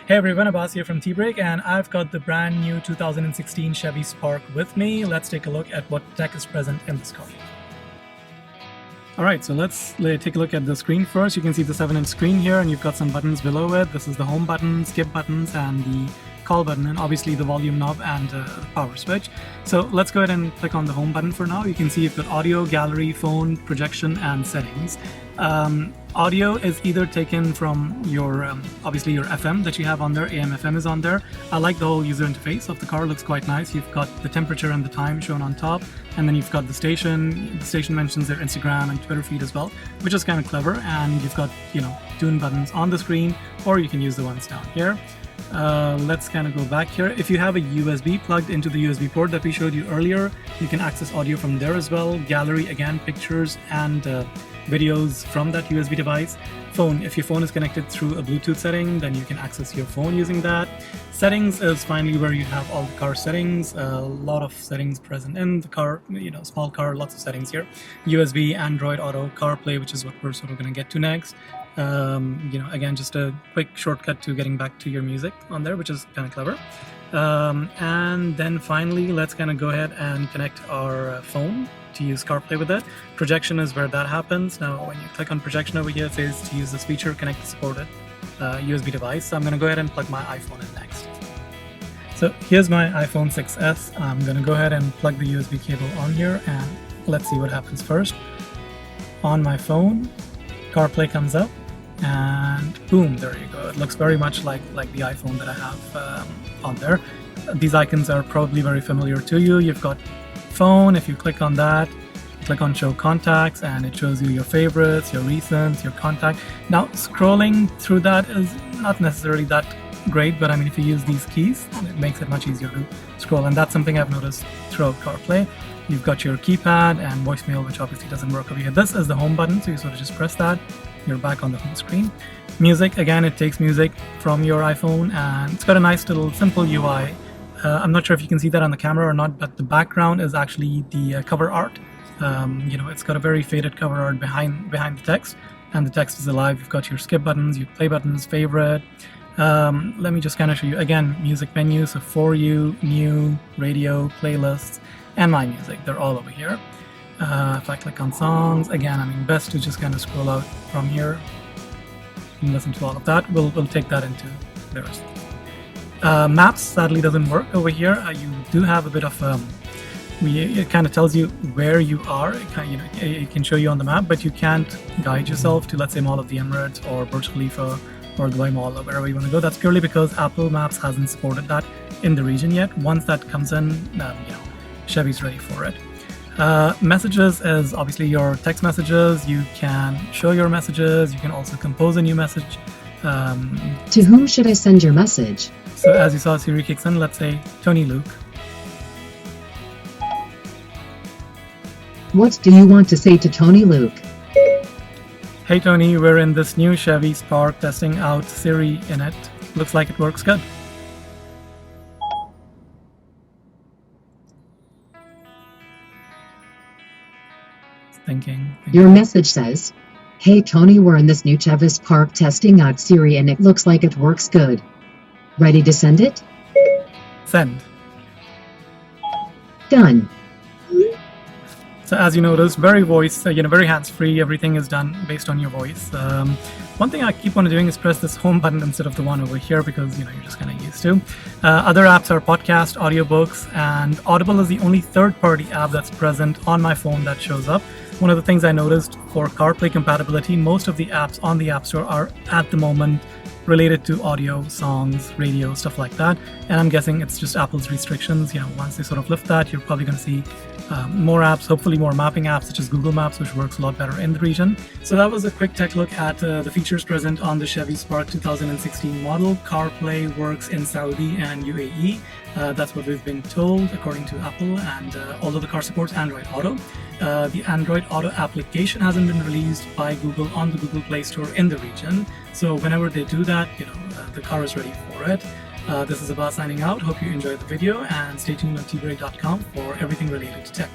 Hey everyone, Abbas here from T-Break, and I've got the brand new 2016 Chevy Spark with me. Let's take a look at what tech is present in this car. Alright, so let's take a look at the screen first. You can see the 7-inch screen here, and you've got some buttons below it. This is the home button, skip buttons, and the call button, and obviously the volume knob and the power switch. So let's go ahead and click on the home button for now. You can see you've got audio, gallery, phone, projection, and settings. Audio is either taken from your obviously your FM that you have on there. AM FM is on there. I like the whole user interface of the car, looks quite nice. You've got the temperature and the time shown on top, and then you've got the station. The station mentions their Instagram and Twitter feed as well, which is kind of clever. And you've got, tune buttons on the screen, or you can use the ones down here. Let's kind of go back here. If you have a USB plugged into the USB port that we showed you earlier, you can access audio from there as well. Gallery, again, pictures and videos from that USB device. Phone, if your phone is connected through a Bluetooth setting, then you can access your phone using that. Settings is finally where you have all the car settings. A lot of settings present in the car, small car, lots of settings here. USB, Android Auto, CarPlay, which is what we're sort of going to get to next. Again, just a quick shortcut to getting back to your music on there, which is kind of clever. And then finally, let's kind of go ahead and connect our phone to use CarPlay with it. Projection is where that happens. Now, when you click on projection over here, it says to use this feature, connect the supported USB device. So I'm going to go ahead and plug my iPhone in next. So here's my iPhone 6s. I'm going to go ahead and plug the USB cable on here, and let's see what happens first. On my phone, CarPlay comes up, and boom, there you go. It looks very much like the iPhone that I have on there. These icons are probably very familiar to you. You've got phone. If you click on that, click on show contacts, and it shows you your favorites, your recents, your contact. Now, scrolling through that is not necessarily that great, but I mean, if you use these keys, it makes it much easier to scroll, and that's something I've noticed throughout CarPlay. You've got your keypad and voicemail, which obviously doesn't work over here. This is the home button, so you sort of just press that. You're back on the home screen. Music, again, it takes music from your iPhone, and it's got a nice little simple UI. I'm not sure if you can see that on the camera or not, but the background is actually the cover art. It's got a very faded cover art behind the text, and the text is alive. You've got your skip buttons, your play buttons, favorite. Let me just kind of show you, again, music menu. So for you, new, radio, playlists, and my music. They're all over here. If I click on songs, again, I mean, best to just kind of scroll out from here and listen to all of that. We'll take that into the rest. Maps sadly doesn't work over here. You do have a bit of it kind of tells you where you are. It can show you on the map, but you can't guide yourself to, let's say, Mall of the Emirates or Burj Khalifa or Dubai Mall or wherever you want to go. That's purely because Apple Maps hasn't supported that in the region yet. Once that comes in, Chevy's ready for it. Messages is obviously your text messages. You can show your messages. You can also compose a new message. To whom should I send your message? So as you saw, Siri kicks in. Let's say Tony Luke. What do you want to say to Tony Luke? Hey Tony, we're in this new Chevy Spark testing out Siri in it. Looks like it works good. Thinking. Your message says, "Hey Tony, we're in this new Chevy Spark testing out Siri and it looks like it works good. Ready to send it?" Send. Done. So as you notice, very very hands-free. Everything is done based on your voice. One thing I keep on doing is press this home button instead of the one over here because you're just kind of used to. Other apps are podcast, audiobooks, and Audible is the only third-party app that's present on my phone that shows up. One of the things I noticed for CarPlay compatibility, most of the apps on the App Store are at the moment related to audio, songs, radio, stuff like that. And I'm guessing it's just Apple's restrictions. Once they sort of lift that, you're probably going to see more apps, hopefully more mapping apps such as Google Maps, which works a lot better in the region. So that was a quick tech look at the features present on the Chevy Spark 2016 model. CarPlay works in Saudi and UAE. That's what we've been told according to Apple, and although the car supports Android Auto. The Android Auto application hasn't been released by Google on the Google Play Store in the region. So whenever they do that, the car is ready for it. This is Abbas signing out. Hope you enjoyed the video, and stay tuned on tbreak.com for everything related to tech.